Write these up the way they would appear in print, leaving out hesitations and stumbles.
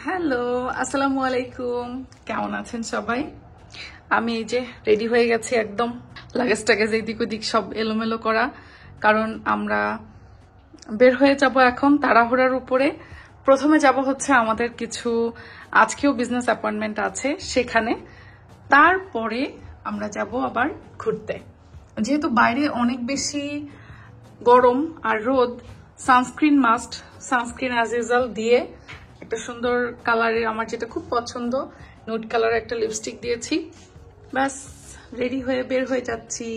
Hello, আসসালামু আলাইকুম। কেমন আছেন সবাই? আমি এই যে রেডি হয়ে গেছি, একদম লাগেজ টাগেজ এদিক ওদিক সব এলোমেলো করা, কারণ আমরা বের হয়ে যাব এখন তাড়াহুড়ার উপরে। প্রথমে যাব হচ্ছে আমাদের কিছু, আজকেও বিজনেস অ্যাপয়েন্টমেন্ট আছে সেখানে, তারপরে আমরা যাব আবার ঘুরতে। যেহেতু বাইরে অনেক বেশি গরম আর রোদ, sunscreen must, sunscreen as usual দিয়ে একটা সুন্দর কালারের, আমার যেটা খুব পছন্দ, নুড কালারের একটা লিপস্টিক দিয়েছি। ব্যাস রেডি হয়ে বের হয়ে যাচ্ছি।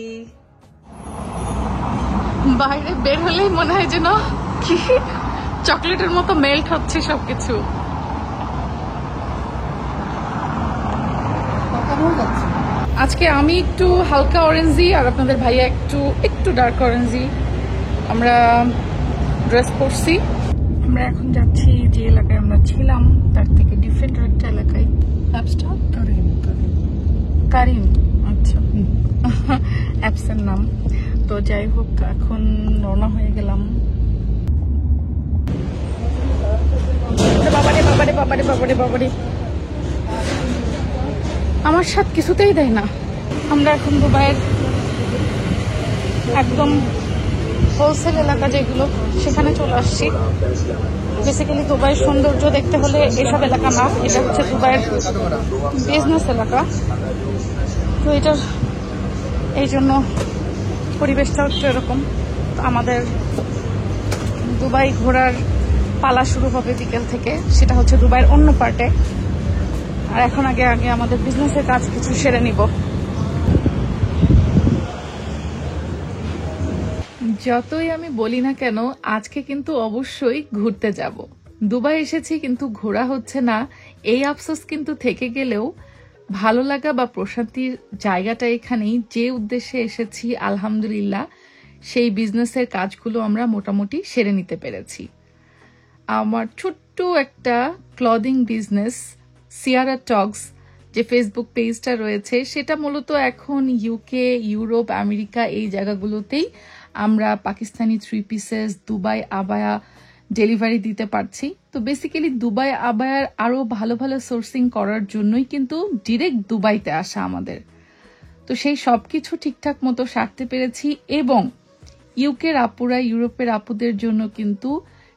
বাইরে বের হলেই মনে হয় যেন কি চকলেটের মতো মেল্ট হচ্ছে সবকিছু। আজকে আমি একটু হালকা অরেঞ্জি আর আপনাদের ভাইয়া একটু ডার্ক অরেঞ্জি আমরা ড্রেস পরছি। আমরা এখন যাচ্ছি যে এলাকায় আমরা ছিলাম তার থেকে ডিফারেন্ট একটা এলাকায়। কারিম, আচ্ছা অ্যাপসের নাম। তো যাই হোক, এখন রওনা হয়ে গেলাম। বাবারে বাবারে বাবারে বাবারে বাবারে, আমার সাথ কিছুতেই দেয় না। আমরা এখন দুবাইয়ের একদম হোলসেল এলাকা যেগুলো, সেখানে চলে আসছি। বেসিক্যালি দুবাইয়ের সৌন্দর্য দেখতে হলে এসব এলাকা না, এটা হচ্ছে দুবাইয়ের বিজনেস এলাকা। তো এটার এই জন্য পরিবেশটা হচ্ছে এরকম। আমাদের দুবাই ঘোরার পালা শুরু হবে বিকেল থেকে, সেটা হচ্ছে দুবাইয়ের অন্য পার্টে। আর এখন আগে আমাদের বিজনেসের কাজ কিছু সেরে নিব। যতই আমি বলি না কেন, আজকে কিন্তু অবশ্যই ঘুরতে যাব। দুবাই এসেছি কিন্তু ঘোরা হচ্ছে না, এই আফসোস কিন্তু থেকে গেলেও ভালো লাগা বা প্রশান্তির জায়গাটা এখানেই। যে উদ্দেশ্যে এসেছি আলহামদুলিল্লাহ সেই বিজনেসের কাজগুলো আমরা মোটামুটি সেরে নিতে পেরেছি। আমার ছোট্ট একটা ক্লদিং বিজনেস সিয়ারা টগস, যে ফেসবুক পেজটা রয়েছে, সেটা মূলত এখন ইউকে, ইউরোপ, আমেরিকা এই জায়গাগুলোতেই আমরা Pakistani 3 pieces, Dubai abaya delivery দিতে পারছি। তো বেসিক্যালি দুবাই আবায়ার আরো ভালো ভালো সোর্সিং করার জন্যই কিন্তু ডিরেক্ট দুবাইতে আসা আমাদের। তো সেই সবকিছু ঠিকঠাক মতো সারতে পেরেছি, এবং ইউকের আপুরা, ইউরোপের আপুদের জন্য কিন্তু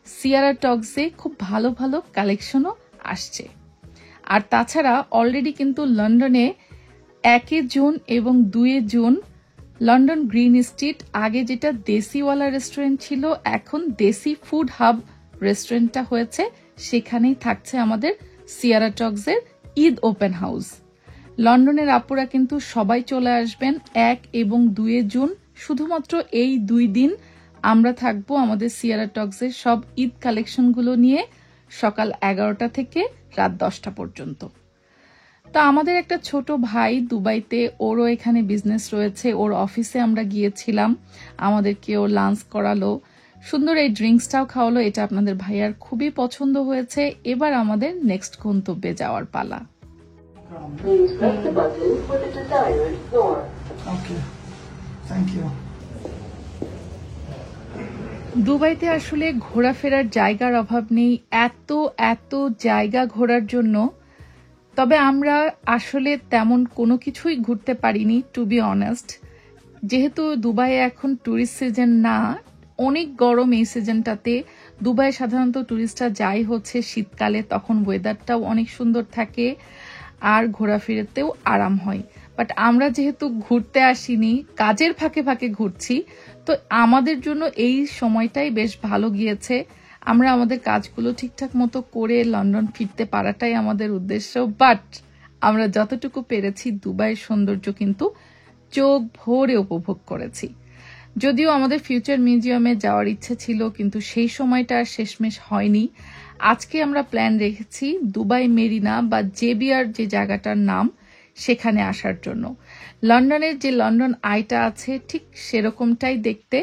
সিয়ারা টগসে খুব ভালো ভালো কালেকশনও আসছে। আর তাছাড়া অলরেডি কিন্তু লন্ডনে 1 জুন এবং 2 জুন লন্ডন গ্রিন স্ট্রিট, আগে যেটা দেশিওয়ালা রেস্টুরেন্ট ছিল এখন দেশি ফুড হাব রেস্টুরেন্টটা হয়েছে, সেখানেই থাকছে আমাদের সিয়ারা টগসের ঈদ ওপেন হাউস। লন্ডনের আপুরা কিন্তু সবাই চলে আসবেন 1 এবং 2 জুন। শুধুমাত্র এই 2 দিন আমরা থাকবো আমাদের সিয়ারা টগসের সব ঈদ কালেকশনগুলো নিয়ে, সকাল 11টা থেকে রাত 10টা পর্যন্ত। তা আমাদের একটা ছোট ভাই দুবাইতে, ওরও এখানে বিজনেস রয়েছে, ওর অফিসে আমরা গিয়েছিলাম, আমাদেরকেও লাঞ্চ করালো, সুন্দর এই ড্রিঙ্কসটাও খাওয়ালো। এটা আপনাদের ভাইয়ার খুবই পছন্দ হয়েছে। এবার আমাদের নেক্সট গন্তব্যে যাওয়ার পালা। দুবাইতে আসলে ঘোরাফেরার জায়গার অভাব নেই, এত জায়গা ঘোরার জন্য। তবে আমরা আসলে তেমন কোনো কিছুই ঘুরতে পারিনি, টু বি অনেস্ট। যেহেতু দুবাইয়ে এখন ট্যুরিস্ট সিজন না, অনেক গরম এই সিজনটাতে। দুবাই সাধারণত ট্যুরিস্টরা যায় হচ্ছে শীতকালে, তখন ওয়েদারটাও অনেক সুন্দর থাকে আর ঘোরাফেরাতেও আরাম হয়। বাট আমরা যেহেতু ঘুরতে আসিনি, কাজের ফাঁকে ফাঁকে ঘুরছি, তো আমাদের জন্য এই সময়টাই বেশ ভালো গিয়েছে। আমরা আমাদের কাজগুলো ঠিকঠাক মতো করে লন্ডন ফিরতে পারাটাই আমাদের উদ্দেশ্য। বাট আমরা যতটুকু পেরেছি দুবাইয়ের সৌন্দর্য কিন্তু চোখ ভরে উপভোগ করেছি। যদিও আমাদের ফিউচার মিউজিয়ামে যাওয়ার ইচ্ছে ছিল, কিন্তু সেই সময়টা আর শেষমেশ হয়নি। আজকে আমরা প্ল্যান রেখেছি দুবাই মেরিনা বা জেবিআর যে জায়গাটার নাম, সেখানে আসার জন্য। লন্ডনের যে লন্ডন আইটা আছে ঠিক সেরকমটাই দেখতে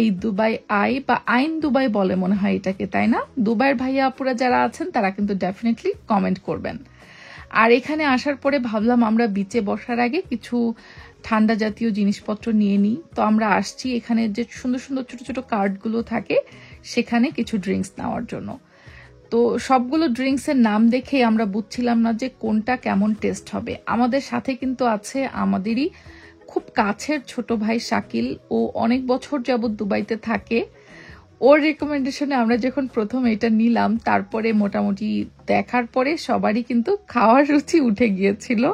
এই দুবাই আই, বা আইন দুবাই বলে মনে হয় এটাকে, তাই না? দুবাইয়ের ভাইয়া আপুরা যারা আছেন তারা কিন্তু ডেফিনেটলি কমেন্ট করবেন। আর এখানে আসার পরে ভাবলাম আমরা বিচে বসার আগে কিছু ঠান্ডা জাতীয় জিনিসপত্র নিয়ে নিই। তো আমরা আসছি এখানে যে সুন্দর সুন্দর ছোট ছোট কার্ডগুলো থাকে, সেখানে কিছু ড্রিঙ্কস নেওয়ার জন্য। তো সবগুলো ড্রিঙ্কস এর নাম দেখে আমরা বুঝছিলাম না যে কোনটা কেমন টেস্ট হবে। আমাদের সাথে কিন্তু আছে আমাদেরই খুব কাছের ছোট ভাই শাকিল, ও অনেক বছর যাবত দুবাইতে থাকে। ওর রেকমেন্ডেশনে আমরা যখন প্রথম এটা নিলাম, তারপরে মোটামুটি দেখার পরে সবারই কিন্তু খাওয়ার রুচি উঠে গিয়েছিল।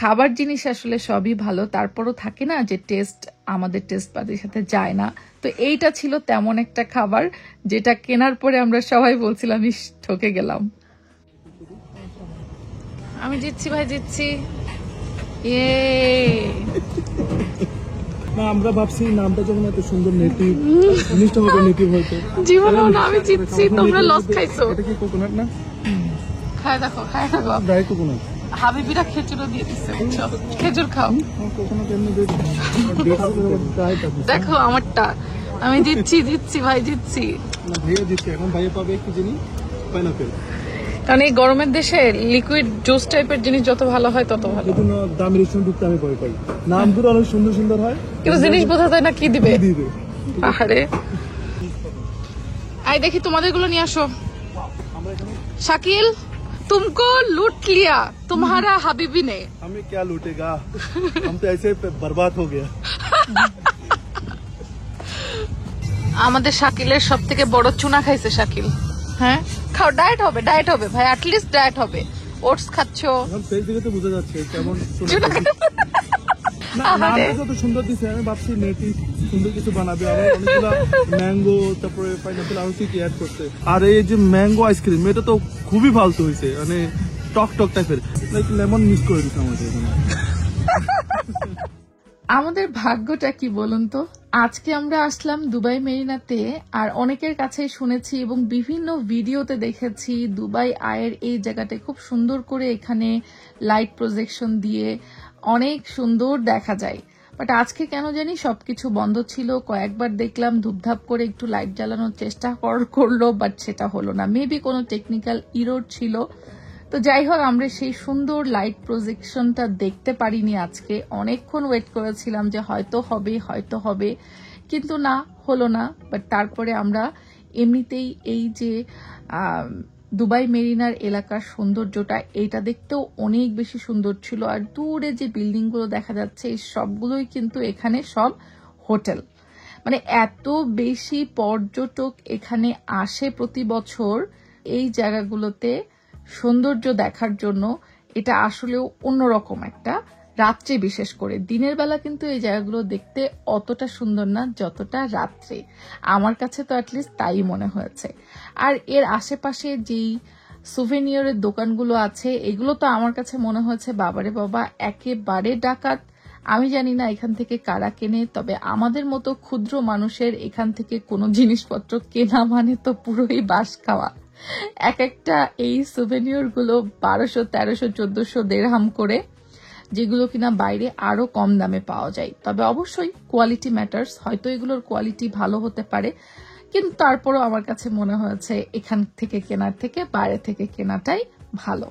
খাবার জিনিস আসলে সবই ভালো, তারপরও থাকে না যে টেস্ট আমাদের টেস্ট বাদের সাথে যায় না। তো এইটা ছিল তেমন একটা খাবার যেটা কেনার পরে আমরা সবাই বলছিলাম ইস ঠকে গেলাম। আমি জিতছি ভাই, জিতছি। না, আমরা ভাবছি নামটা যখন এত সুন্দর নেটিভ, জিনিসটা হবে নেটিভ হয়তো। জীবনেও না, আমি জিতছি, তোমরা লস খাইছো। এটা কি কোকোনাট না? খায় দেখো, খায় দেখো। Dry coconut. হাবিবিরা খেজুরও দিয়ে দিচ্ছে, বুঝছো? খেজুর খাও। কোকোনাট এমনি দিয়ে দেখো আমারটা, আমি জিতছি, জিতছি ভাই, জিতছি। না ভাইয়া দিচ্ছে, এখন ভাইয়া পাবে কি জানি, পাইনাপেল। কারণ এই গরমের দেশে লিকুইড জুস টাইপের জিনিস যত ভালো হয় তত ভালো। এজন্য দামি রেস্টুরেন্ট ঢুকতে আমি ভয় পাই। নামগুলো অনেক সুন্দর সুন্দর হয়, কিন্তু জিনিস বোঝা যায় না কি দিবে। দিবে পাহাড়ে আই দেখি তোমাদের গুলো নিয়ে আসো। শাকিল, तुमको लूट लिया, तुम्हारा हबीबी ने। हमें क्या लूटेगा, हम तो ऐसे बर्बाद हो गया। আমাদের শাকিলের সব থেকে বড় চুনা খাইছে শাকিল। হ্যাঁ খাও, ডায়েট হবে, ডায়েট হবে ভাই, অ্যাটলিস্ট ডায়েট হবে। ওটস খাচ্ছো, এখন ফেস দেখে তো বোঝা যাচ্ছে কেমন চুনা নামটা যত সুন্দর দিছে, আমি ভাবছি নেটিভ সুন্দর কিছু বানাবে। আবার অনেকগুলা ম্যাঙ্গো, তারপরে পাইনাপেল আরো কি অ্যাড করছে। আর এই যে ম্যাঙ্গো আইসক্রিম, এটা তো খুবই ফালতু হয়েছে, মানে টক টক টাইপের, লাইক লেমন মিক্স করে দিচ্ছে আমাদের এখানে। আমাদের ভাগ্যটা কি বলুন তো, আজকে আমরা আসলাম দুবাই মেরিনাতে। আর অনেকের কাছে শুনেছি এবং বিভিন্ন ভিডিওতে দেখেছি দুবাই আয়ের এই জায়গাটা খুব সুন্দর করে এখানে লাইট প্রজেকশন দিয়ে অনেক সুন্দর দেখা যায়। বাট আজকে কেন জানি সবকিছু বন্ধ ছিল। কয়েকবার দেখলাম ধুপধাপ করে একটু লাইট জ্বালানোর চেষ্টা করলো, বাট সেটা হলো না। মেবি কোনো টেকনিক্যাল ইরোর ছিল। তো যাই হোক, আমরা সেই সুন্দর লাইট প্রজেকশনটা দেখতে পারিনি আজকে। অনেকক্ষণ ওয়েট করেছিলাম যে হয়তো হবে, হয়তো হবে, কিন্তু না, হলো না। বাট তারপরে আমরা এমনিতেই এই যে দুবাই মেরিনার এলাকার সৌন্দর্যটা, এইটা দেখতেও অনেক বেশি সুন্দর ছিল। আর দূরে যে বিল্ডিংগুলো দেখা যাচ্ছে, এই সবগুলোই কিন্তু এখানে সব হোটেল। মানে এত বেশি পর্যটক এখানে আসে প্রতি বছর এই জায়গাগুলোতে সৌন্দর্য দেখার জন্য। এটা আসলেও অন্যরকম একটা রাত্রে, বিশেষ করে দিনের বেলা কিন্তু এই জায়গাগুলো দেখতে অতটা সুন্দর না যতটা রাত্রে। আমার কাছে তো অ্যাটলিস্ট তাই মনে হয়েছে। আর এর আশেপাশে যেই সুভেনিয়রের দোকানগুলো আছে, এগুলো তো আমার কাছে মনে হয়েছে বাবারে বাবা, একেবারে ডাকাত। আমি জানি না এখান থেকে কারা কেনে, তবে আমাদের মতো ক্ষুদ্র মানুষের এখান থেকে কোনো জিনিসপত্র কেনা মানে তো পুরোই বাস খাওয়া। এক একটা এই সুভেনিয়র গুলো 1200, 1300, 1400 দিরহাম করে, যেগুলো কিনা বাইরে আরো কম দামে পাওয়া যায়। তবে অবশ্যই কোয়ালিটি ম্যাটার্স, হয়তো এগুলোর কোয়ালিটি ভালো হতে পারে, কিন্তু তারপরও আমার কাছে মনে হয়েছে এখান থেকে কেনার থেকে বাইরে থেকে কেনাটাই ভালো।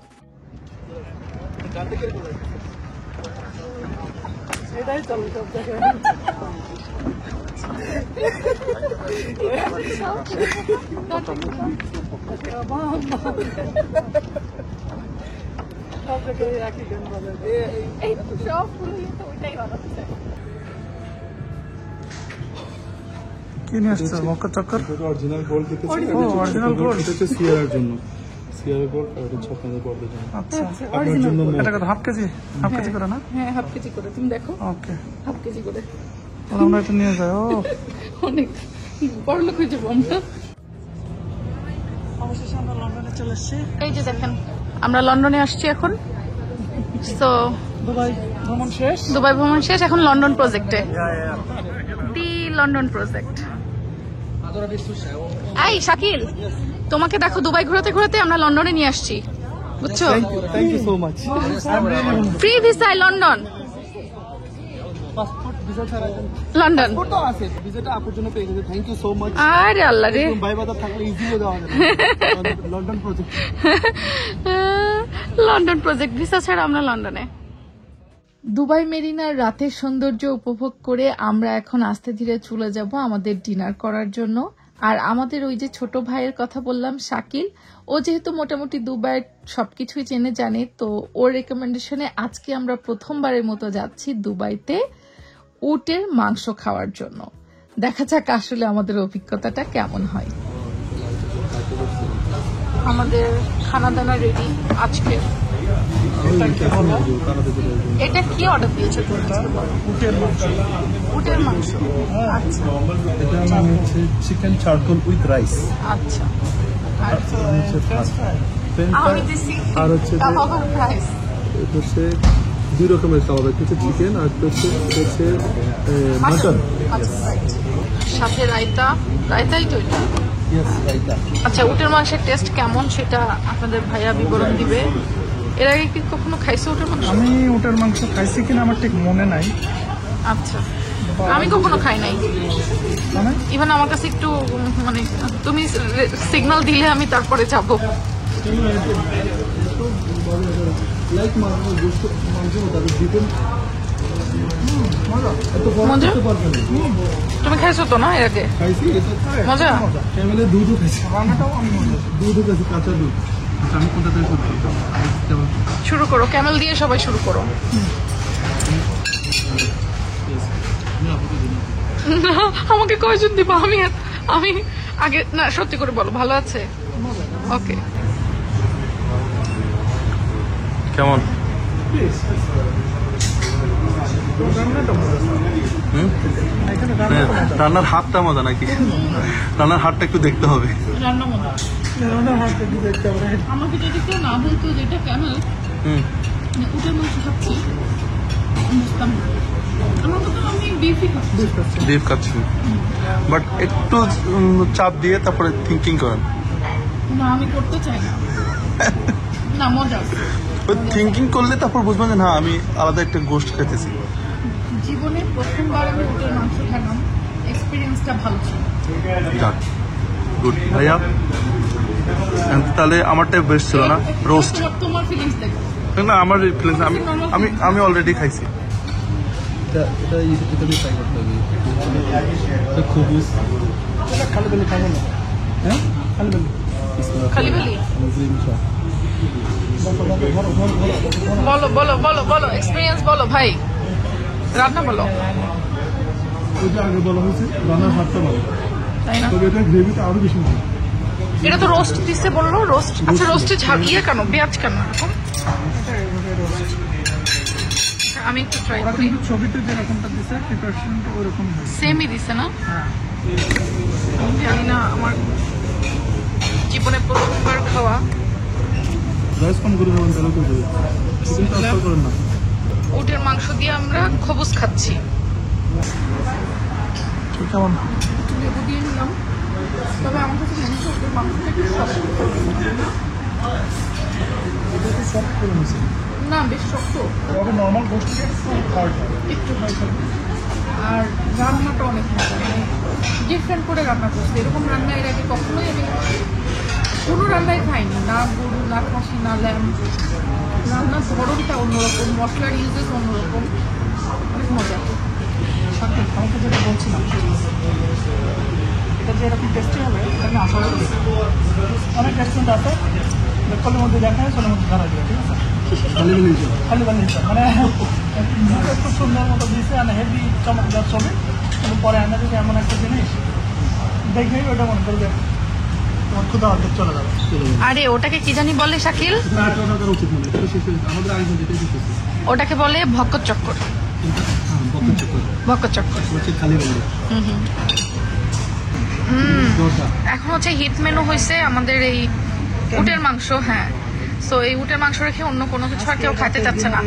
কি নিয়ে আসছে মক্কা চক্কর? অরিজিনাল গোল্ড দিতেছে। ও অরিজিনাল গোল্ড দিতেছে সিয়ারের জন্য। সিয়ারের গোল্ড আর এটা ছপনের বর্ডের জন্য। আচ্ছা, আপনার জন্য এটা কত? Half KG? হাফ কেজি করে না? হ্যাঁ, হাফ কেজি করে। তুমি দেখো, ওকে, হাফ কেজি করে। আমরা এটা নিয়ে যাই। ও অনেক বড় লোক হয়ে যাবো আমরা। অবশেষে আমরা লন্ডনে চলে এসেছি। এই যে দেখেন, আমরা লন্ডনে আসছি এখন। তো দুবাই ভ্রমণ শেষ, দুবাই ভ্রমণ শেষ, এখন লন্ডন প্রজেক্টে। দি লন্ডন প্রজেক্ট। এই শাকিল, তোমাকে দেখো দুবাই ঘোরাতে ঘোরাতে আমরা লন্ডনে নিয়ে আসছি, বুঝছো? Thank you so much. Free ভিসায় লন্ডন, পাসপোর্ট ভিসা ছাড়া লন্ডন। পাসপোর্ট তো আছে, ভিসাটা আপুর জন্য পেয়ে গেছে। Thank you so much. আরে আল্লাহ রে, ভাই বাজার থাকলে ইজি হয়ে যাওয়া যাবে। London project, London project visa ছাড়া আমরা লন্ডনে। দুবাই মেরিনার রাতের সৌন্দর্য উপভোগ করে আমরা এখন আস্তে ধীরে চলে যাব আমাদের ডিনার করার জন্য। আর আমাদের ওই যে ছোট ভাইয়ের কথা বললাম শাকিল, ও যেহেতু মোটামুটি দুবাই সবকিছুই জেনে জানে, তো ওর রেকমেন্ডেশনে আজকে আমরা প্রথমবারের মতো যাচ্ছি দুবাইতে উটের মাংস খাওয়ার জন্য। দেখা যাক আসলে আমাদের অভিজ্ঞতাটা কেমন হয়। আমাদের খানা দানা রেডি আজকে। এটা কি অর্ডার দিয়েছে? উটের মাংস। আচ্ছা, এটা মানে হচ্ছে চিকেন চারকোল উইথ রাইস। আচ্ছা, আর আর হচ্ছে রাইস। এটা হচ্ছে দুই রকমের খাবার, একটা হচ্ছে চিকেন আর একটা হচ্ছে মাটন। সাথে রায়তা, রায়তাই তো এটা। আচ্ছা, উটের মাংসের টেস্ট কেমন সেটা আপনাদের ভাইয়া বিবরণ দিবে। এর আগে কি কখনো খাইছো উটের মাংস? আমি উটের মাংস খাইছি কিনা আমার ঠিক মনে নাই। আচ্ছা, আমি কখনো খাই নাই। ইভেন আমার কাছে একটু মানে তুমি সিগন্যাল দিলে আমি তারপরে যাব। মজা? তুমি খাইছো তো না এর আগে? মজা? দুধও খাইছি, দুধও খাইছি, কাঁচা দুধ। আমি কোনটা থেকে শুরু করো, ক্যামেল দিয়ে সবাই শুরু করো। আমাকে কয়জন দিব? আমি আগে না, সত্যি করে বলো, ভালো আছে? ওকে, কেমন? রান্নার হাতটা মজা নাকি? রান্নার হাতটা একটু দেখতে হবে। রান্না মজা। আমাকে যদি কেউ না বলতো যেটা ক্যামেল, উটের মাংস খাচ্ছি, বুঝতাম না। আমার মতো আমি বিফ খাচ্ছি, বাট একটু চাপ দিয়ে তারপরে থিঙ্কিং করেন। না, আমি করতে চাই না। না, মজা। ওই থিঙ্কিং করলে তারপর বুঝবেন যে না, আমি আলাদা একটা গোষ্ঠ খেতেছি। জীবনে প্রথমবার আমি উটের মাংস খেলাম, এক্সপিরিয়েন্সটা ভালো ছিল। যাক, গুড ভাইয়া। তাহলে আমারটা বেস্ট ছিল না? রোস্ট। তোমার ফিলিংস দেখো না, আমার ফিলিংস আমি অলরেডি খাইছি। খালি বলি। বলো বলো বলো বলো, এক্সপিরিয়েন্স বলো ভাই, রান্না বলো। ওইটা আগে বলা হয়েছে রান্নার হাতটা ভালো, তাই না? তবে এটা গ্রেভিটা আরো বেশি ভালো। এটা তো রোস্ট দিচ্ছে বললো, রোস্ট। আচ্ছা, রোস্টে ইয়ে কেন, পেঁয়াজ কেন এরকম? আমি একটু ট্রাই করি। ছবিতে যেরকমটা দিচ্ছে প্রিপারেশনটা ওইরকম সেমই দিছে না? জানি না, আমার জীবনে প্রথমবার খাওয়া। রাইস কম করে খাবেন তাহলে করে দেবে, চিকেন ট্রান্সফার করেন না। উটের মাংস দিয়ে আমরা খবুজ খাচ্ছি। কেমন? লেবু দিয়ে নিলাম, তবে আমার কাছে মনে হচ্ছে উটের মাংসটা একটু শক্ত। না, বেশ শক্ত, নর্মাল গোস্ট একটু হয়তো। আর রান্নাটা অনেক মজা, মানে ডিফারেন্ট করে রান্না করছে। এরকম রান্না এর আগে কখনোই আমি কোনো রান্নায় খাইনি, না গরু, না খাসি, না ল্যাম্ব। রান্নার ধরনটা অন্যরকম, মশলার ইউজেস অন্যরকম, অনেক মজা। আমাকে যেটা বলছিলাম, এটা যে এরকম টেস্টি হবে এটা আমি আশা করি। অনেক রেস্টুরেন্ট আছে, কলের মধ্যে দেখা হয়, কলের মধ্যে ধরা দিয়ে, ঠিক আছে? খালি বালি মানে একটু সুন্দর মতো দিয়েছে, আর হেভি চমকদার চলে। কিন্তু পরে আমরা যদি এমন একটা জিনিস দেখেই ওটা মনে করবে তোমার ক্ষুদা অর্ধেক চলে যাবে। আরে ওটাকে কি জানি বলে শাকিল? ওটাকে বলে ভক্কর চক্কর। ভক্কর চক্কর। এখন হচ্ছে হিট মেনু হয়েছে আমাদের এই উটের মাংস। হ্যাঁ, সো এই উটের মাংস রেখে অন্য কোনো কিছু আর কেউ খাইতে চাচ্ছে না।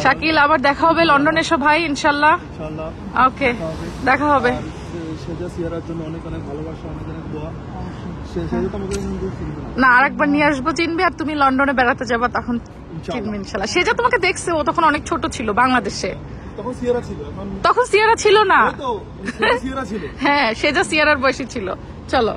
শাকিল, আবার দেখা হবে লন্ডনে এসো ভাই, ইনশাল্লাহ। ওকে, দেখা হবে। জন্য অনেক অনেক ভালোবাসা, অনেক অনেক দোয়া। না, আরেকবার নিয়ে আসবো, চিনবে। আর তুমি লন্ডনে বেড়াতে যাবা, তখন চিনবে ইনশাল্লাহ। সে যা তোমাকে দেখছে, ও তখন অনেক ছোট ছিল বাংলাদেশে। তখন সিয়ারা ছিল না। হ্যাঁ, সে যা সিয়ারার বয়সী ছিল। চলো।